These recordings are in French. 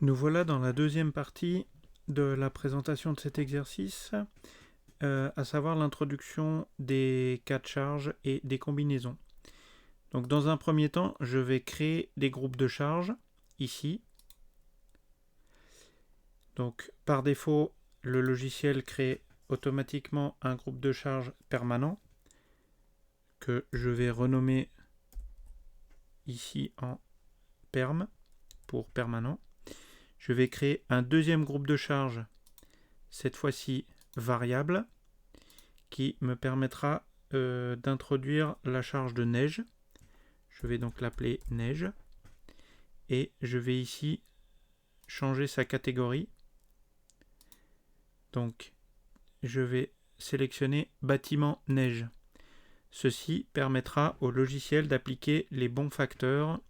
Nous voilà dans la deuxième partie de la présentation de cet exercice, à savoir l'introduction des cas de charge et des combinaisons. Donc dans un premier temps, je vais créer des groupes de charges, ici. Donc par défaut, le logiciel crée automatiquement un groupe de charges permanent, que je vais renommer ici en perm, pour permanent. Je vais créer un deuxième groupe de charges, cette fois-ci variable, qui me permettra d'introduire la charge de neige. Je vais donc l'appeler neige. Et je vais ici changer sa catégorie. Donc, je vais sélectionner bâtiment neige. Ceci permettra au logiciel d'appliquer les bons facteurs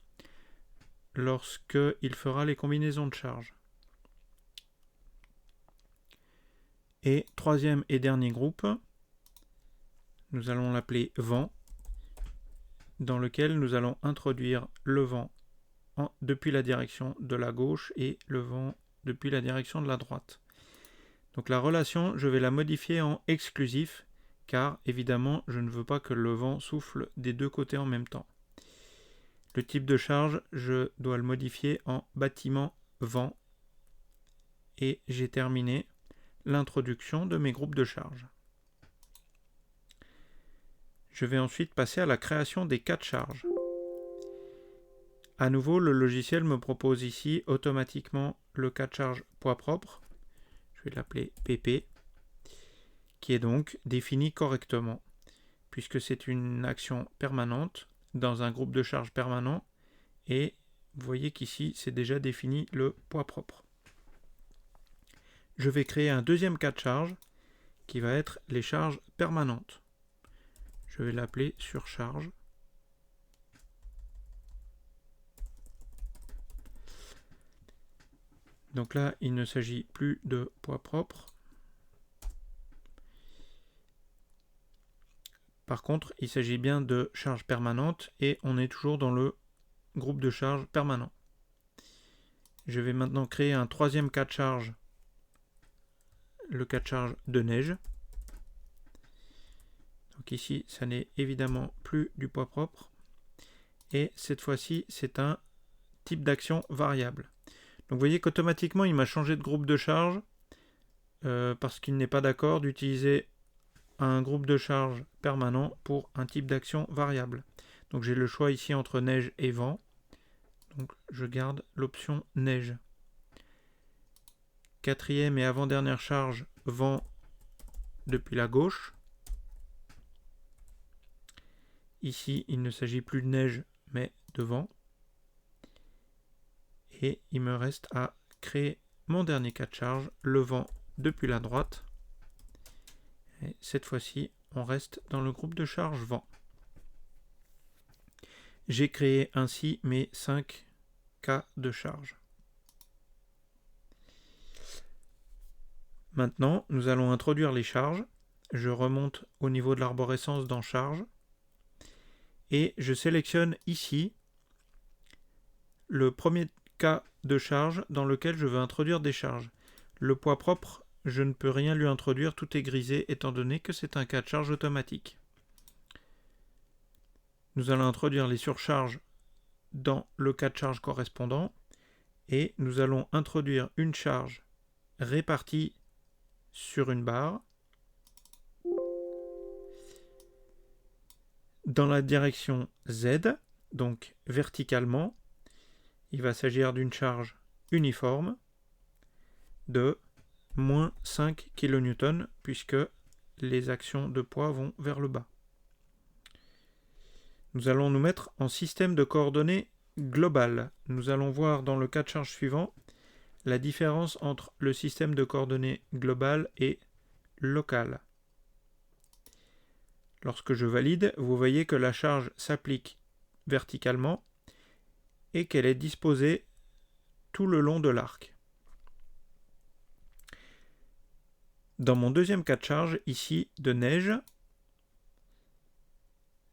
lorsqu'il fera les combinaisons de charges. Et troisième et dernier groupe, nous allons l'appeler vent, dans lequel nous allons introduire le vent depuis la direction de la gauche et le vent depuis la direction de la droite. Donc la relation, je vais la modifier en exclusif, car évidemment, je ne veux pas que le vent souffle des deux côtés en même temps. Le type de charge, je dois le modifier en bâtiment vent. Et j'ai terminé l'introduction de mes groupes de charge. Je vais ensuite passer à la création des cas de charge. À nouveau, le logiciel me propose ici automatiquement le cas de charge poids propre. Je vais l'appeler PP, qui est donc défini correctement, puisque c'est une action permanente dans un groupe de charge permanent, et vous voyez qu'ici c'est déjà défini le poids propre. Je vais créer un deuxième cas de charge qui va être les charges permanentes. Je vais l'appeler surcharge. Donc là, il ne s'agit plus de poids propre. Par contre, il s'agit bien de charge permanente et on est toujours dans le groupe de charge permanent. Je vais maintenant créer un troisième cas de charge, le cas de charge de neige. Donc ici, ça n'est évidemment plus du poids propre. Et cette fois-ci, c'est un type d'action variable. Donc vous voyez qu'automatiquement, il m'a changé de groupe de charge parce qu'il n'est pas d'accord d'utiliser un groupe de charge permanent pour un type d'action variable. Donc j'ai le choix ici entre neige et vent. Donc je garde l'option neige. Quatrième et avant-dernière charge, vent depuis la gauche. Ici, il ne s'agit plus de neige, mais de vent. Et il me reste à créer mon dernier cas de charge, le vent depuis la droite. Et cette fois-ci, on reste dans le groupe de charge vent. J'ai créé ainsi mes 5 cas de charge. Maintenant, nous allons introduire les charges. Je remonte au niveau de l'arborescence dans charge. Et je sélectionne ici le premier cas de charge dans lequel je veux introduire des charges. Le poids propre, je ne peux rien lui introduire, tout est grisé étant donné que c'est un cas de charge automatique. Nous allons introduire les surcharges dans le cas de charge correspondant et nous allons introduire une charge répartie sur une barre dans la direction Z, donc verticalement. Il va s'agir d'une charge uniforme de moins 5 kN puisque les actions de poids vont vers le bas. Nous allons nous mettre en système de coordonnées global. Nous allons voir dans le cas de charge suivant la différence entre le système de coordonnées global et local. Lorsque je valide, vous voyez que la charge s'applique verticalement et qu'elle est disposée tout le long de l'arc. Dans mon deuxième cas de charge, ici de neige,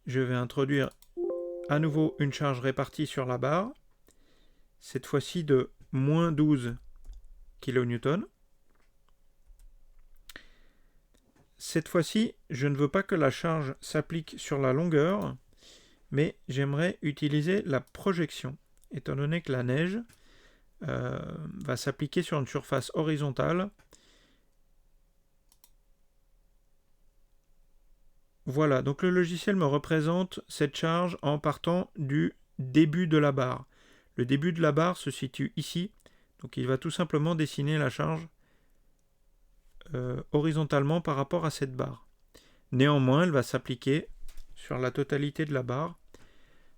je vais introduire à nouveau une charge répartie sur la barre, cette fois-ci de moins 12 kN. Cette fois-ci, je ne veux pas que la charge s'applique sur la longueur, mais j'aimerais utiliser la projection, étant donné que la neige va s'appliquer sur une surface horizontale. Voilà, donc le logiciel me représente cette charge en partant du début de la barre. Le début de la barre se situe ici, donc il va tout simplement dessiner la charge horizontalement par rapport à cette barre. Néanmoins, elle va s'appliquer sur la totalité de la barre.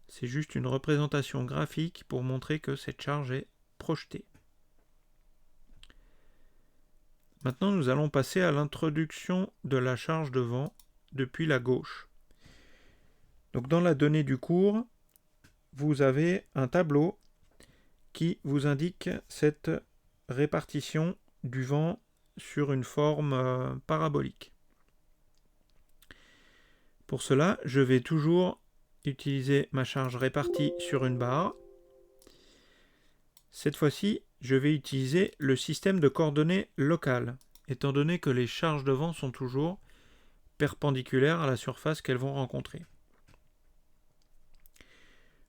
C'est juste une représentation graphique pour montrer que cette charge est projetée. Maintenant, nous allons passer à l'introduction de la charge de vent depuis la gauche. Donc dans la donnée du cours, vous avez un tableau qui vous indique cette répartition du vent sur une forme parabolique. Pour cela, je vais toujours utiliser ma charge répartie sur une barre. Cette fois-ci, je vais utiliser le système de coordonnées locales, étant donné que les charges de vent sont toujours perpendiculaires à la surface qu'elles vont rencontrer.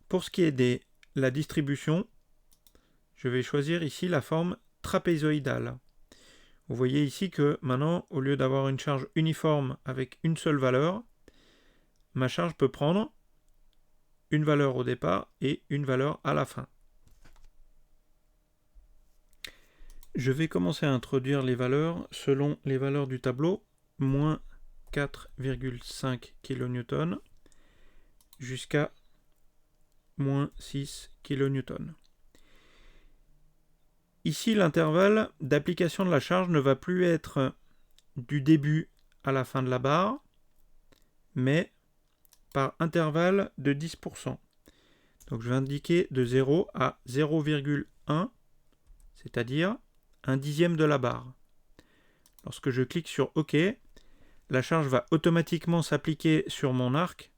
Pour ce qui est de la distribution, je vais choisir ici la forme trapézoïdale. Vous voyez ici que maintenant, au lieu d'avoir une charge uniforme avec une seule valeur, ma charge peut prendre une valeur au départ et une valeur à la fin. Je vais commencer à introduire les valeurs selon les valeurs du tableau, moins 4,5 kN jusqu'à moins 6 kN. Ici, l'intervalle d'application de la charge ne va plus être du début à la fin de la barre, mais par intervalle de 10%. Donc je vais indiquer de 0 à 0,1, c'est-à-dire un dixième de la barre. Lorsque je clique sur OK, la charge va automatiquement s'appliquer sur mon arc,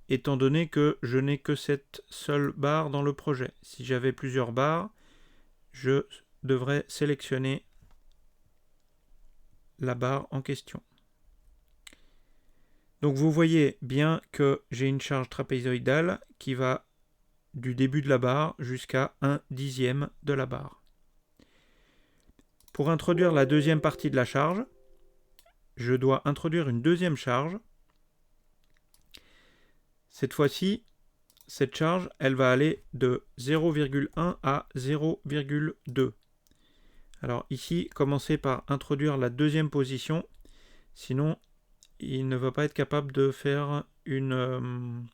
étant donné que je n'ai que cette seule barre dans le projet. Si j'avais plusieurs barres, je devrais sélectionner la barre en question. Donc vous voyez bien que j'ai une charge trapézoïdale qui va du début de la barre jusqu'à un dixième de la barre. Pour introduire la deuxième partie de la charge, je dois introduire une deuxième charge. Cette fois-ci, cette charge, elle va aller de 0,1 à 0,2. Alors ici, commencez par introduire la deuxième position, sinon il ne va pas être capable de faire un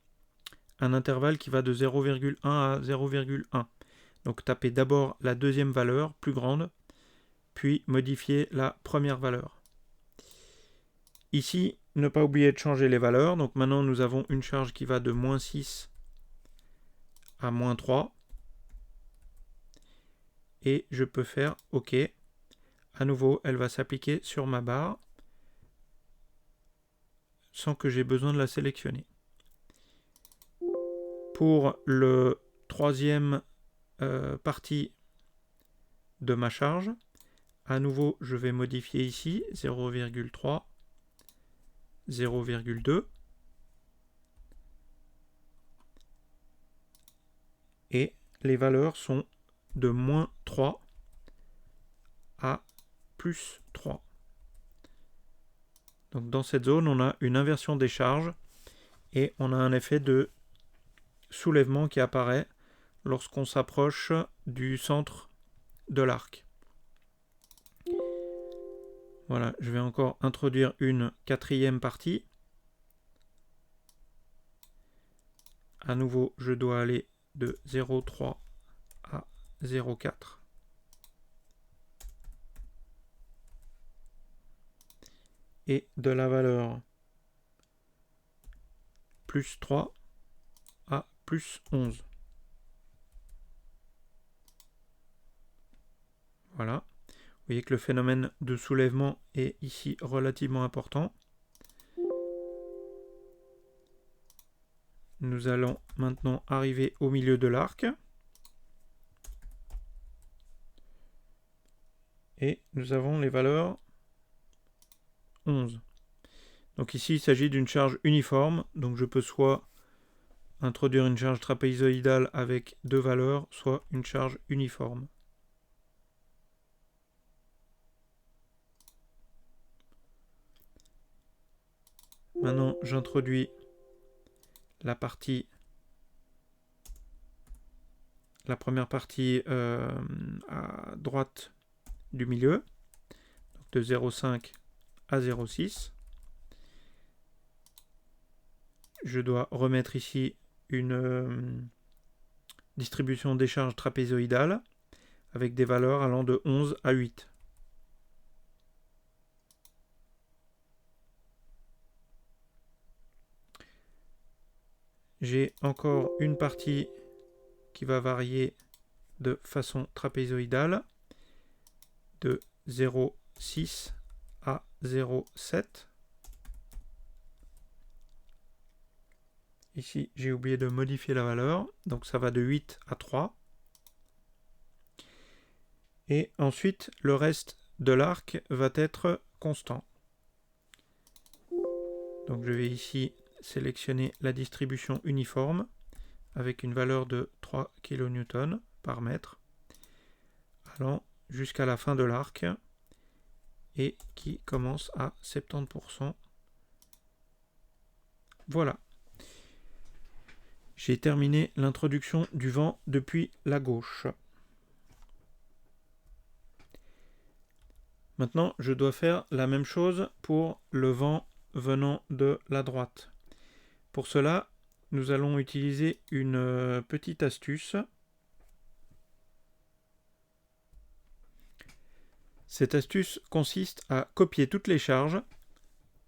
intervalle qui va de 0,1 à 0,1. Donc tapez d'abord la deuxième valeur, plus grande, puis modifiez la première valeur. Ici, ne pas oublier de changer les valeurs. Donc maintenant, nous avons une charge qui va de moins 6 à moins 3. Et je peux faire OK. À nouveau, elle va s'appliquer sur ma barre sans que j'ai besoin de la sélectionner. Pour le troisième partie de ma charge, à nouveau, je vais modifier ici 0,3, 0,2. Et les valeurs sont de moins 3 à plus 3. Donc dans cette zone, on a une inversion des charges et on a un effet de soulèvement qui apparaît lorsqu'on s'approche du centre de l'arc. Voilà, je vais encore introduire une quatrième partie. À nouveau, je dois aller de 0,3 à 0,4. Et de la valeur plus 3 à plus 11. Voilà. Vous voyez que le phénomène de soulèvement est ici relativement important. Nous allons maintenant arriver au milieu de l'arc. et nous avons les valeurs 11. Donc ici, il s'agit d'une charge uniforme, donc je peux soit introduire une charge trapézoïdale avec deux valeurs, soit une charge uniforme. Maintenant, j'introduis la première partie à droite du milieu, donc de 0,5 à 0,6. Je dois remettre ici une distribution des charges trapézoïdales avec des valeurs allant de 11 à 8. J'ai encore une partie qui va varier de façon trapézoïdale de 0,6 à 0,7. Ici, j'ai oublié de modifier la valeur, donc ça va de 8 à 3. Et ensuite, le reste de l'arc va être constant. Donc je vais ici sélectionner la distribution uniforme avec une valeur de 3 kN par mètre allant jusqu'à la fin de l'arc et qui commence à 70%. Voilà. J'ai terminé l'introduction du vent depuis la gauche. Maintenant, je dois faire la même chose pour le vent venant de la droite. Pour cela, nous allons utiliser une petite astuce. Cette astuce consiste à copier toutes les charges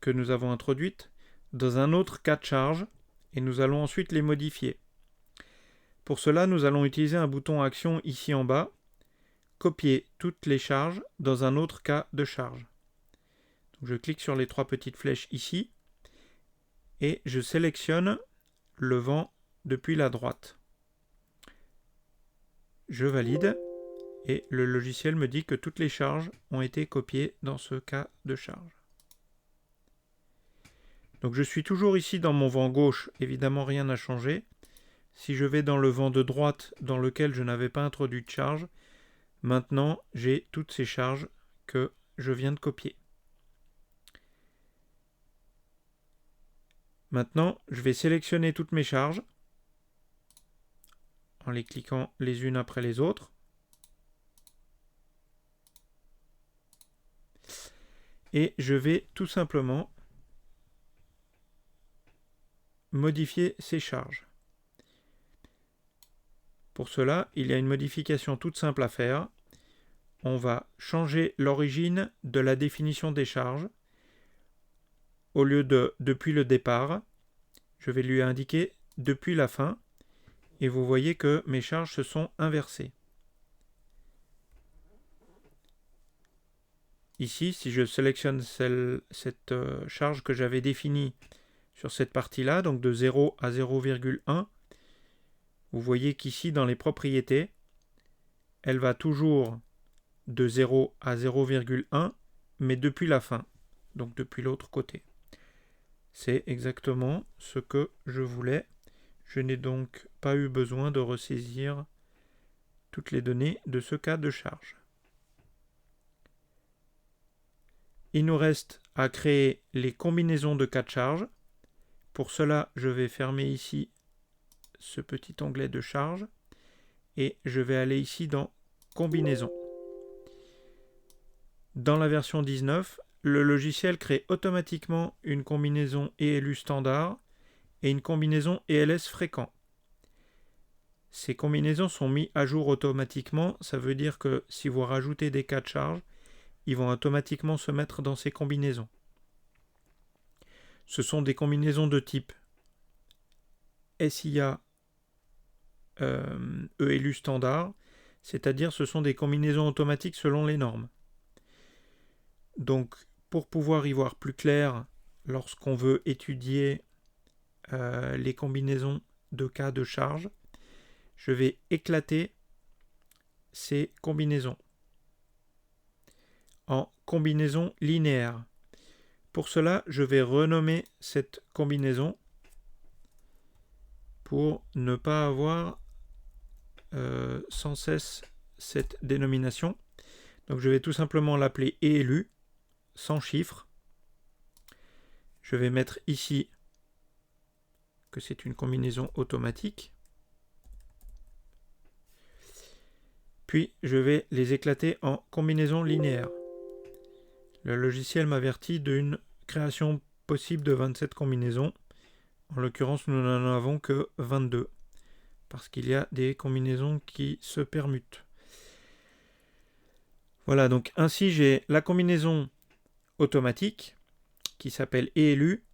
que nous avons introduites dans un autre cas de charge et nous allons ensuite les modifier. Pour cela, nous allons utiliser un bouton action ici en bas, copier toutes les charges dans un autre cas de charge. Donc je clique sur les trois petites flèches ici et je sélectionne le vent depuis la droite. Je valide et le logiciel me dit que toutes les charges ont été copiées dans ce cas de charge. Donc je suis toujours ici dans mon vent gauche, évidemment rien n'a changé. Si je vais dans le vent de droite dans lequel je n'avais pas introduit de charge, maintenant j'ai toutes ces charges que je viens de copier. Maintenant, je vais sélectionner toutes mes charges en les cliquant les unes après les autres. Et je vais tout simplement modifier ces charges. Pour cela, il y a une modification toute simple à faire. On va changer l'origine de la définition des charges. Au lieu de depuis le départ, je vais lui indiquer depuis la fin. Et vous voyez que mes charges se sont inversées. Ici, si je sélectionne cette charge que j'avais définie sur cette partie-là, donc de 0 à 0,1, vous voyez qu'ici, dans les propriétés, elle va toujours de 0 à 0,1, mais depuis la fin, donc depuis l'autre côté. C'est exactement ce que je voulais. Je n'ai donc pas eu besoin de ressaisir toutes les données de ce cas de charge. Il nous reste à créer les combinaisons de cas de charge. Pour cela, je vais fermer ici ce petit onglet de charge et je vais aller ici dans combinaison. Dans la version 19, le logiciel crée automatiquement une combinaison ELU standard et une combinaison ELS fréquent. Ces combinaisons sont mises à jour automatiquement, ça veut dire que si vous rajoutez des cas de charge, ils vont automatiquement se mettre dans ces combinaisons. Ce sont des combinaisons de type SIA ELU standard, c'est-à-dire ce sont des combinaisons automatiques selon les normes. Donc pour pouvoir y voir plus clair lorsqu'on veut étudier les combinaisons de cas de charge, je vais éclater ces combinaisons. en combinaison linéaire. Pour cela, je vais renommer cette combinaison pour ne pas avoir sans cesse cette dénomination. Donc je vais tout simplement l'appeler ELU, sans chiffre. Je vais mettre ici que c'est une combinaison automatique. Puis je vais les éclater en combinaison linéaire. Le logiciel m'avertit d'une création possible de 27 combinaisons. En l'occurrence, nous n'en avons que 22, parce qu'il y a des combinaisons qui se permutent. Voilà, donc ainsi j'ai la combinaison automatique qui s'appelle ELU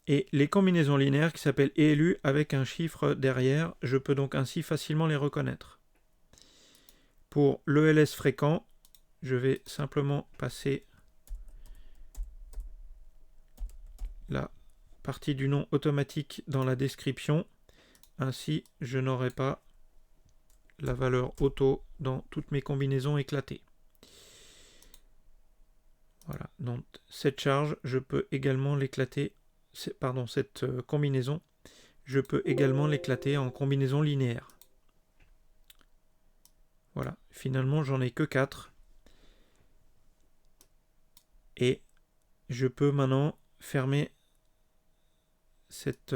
et les combinaisons linéaires qui s'appellent ELU avec un chiffre derrière. Je peux donc ainsi facilement les reconnaître. Pour l'ELS fréquent, je vais simplement passer la partie du nom automatique dans la description. Ainsi, je n'aurai pas la valeur auto dans toutes mes combinaisons éclatées. Voilà, donc cette charge, je peux également l'éclater, pardon, cette combinaison, je peux également l'éclater en combinaison linéaire. Voilà, finalement j'en ai que 4. Et je peux maintenant fermer cette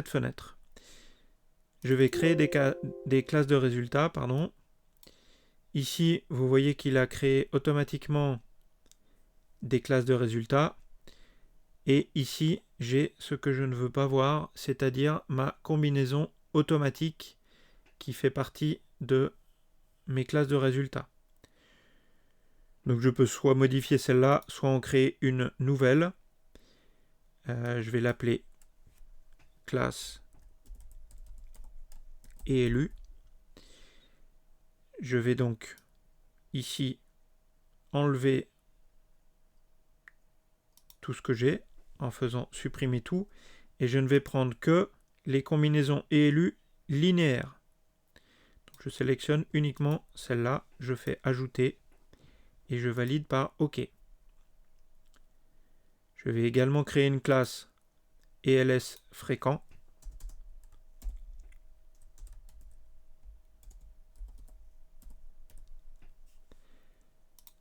fenêtre. Je vais créer des classes de résultats, pardon. Ici, vous voyez qu'il a créé automatiquement des classes de résultats. Et ici, j'ai ce que je ne veux pas voir, c'est-à-dire ma combinaison automatique qui fait partie de mes classes de résultats. Donc je peux soit modifier celle-là, soit en créer une nouvelle. Je vais l'appeler classe ELU. Je vais donc ici enlever tout ce que j'ai en faisant supprimer tout, et je ne vais prendre que les combinaisons ELU linéaires. Donc je sélectionne uniquement celle-là, je fais ajouter et je valide par OK. Je vais également créer une classe ELS fréquent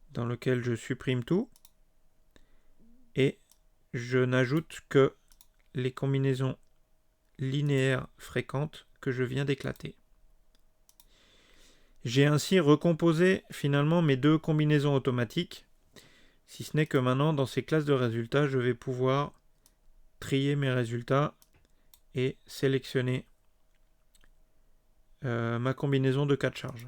dans lequel je supprime tout et je n'ajoute que les combinaisons linéaires fréquentes que je viens d'éclater. J'ai ainsi recomposé finalement mes deux combinaisons automatiques, si ce n'est que maintenant dans ces classes de résultats, je vais pouvoir trier mes résultats et sélectionner ma combinaison de cas de charge.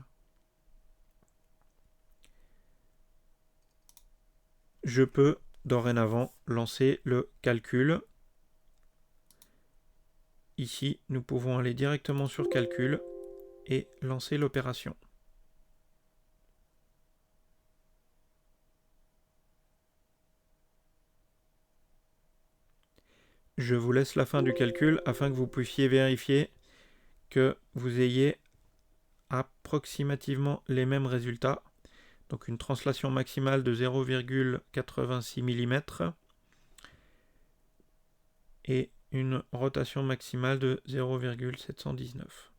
Je peux dorénavant lancer le calcul. Ici, nous pouvons aller directement sur calcul et lancer l'opération. Je vous laisse la fin du calcul afin que vous puissiez vérifier que vous ayez approximativement les mêmes résultats. Donc une translation maximale de 0,86 mm et une rotation maximale de 0,719.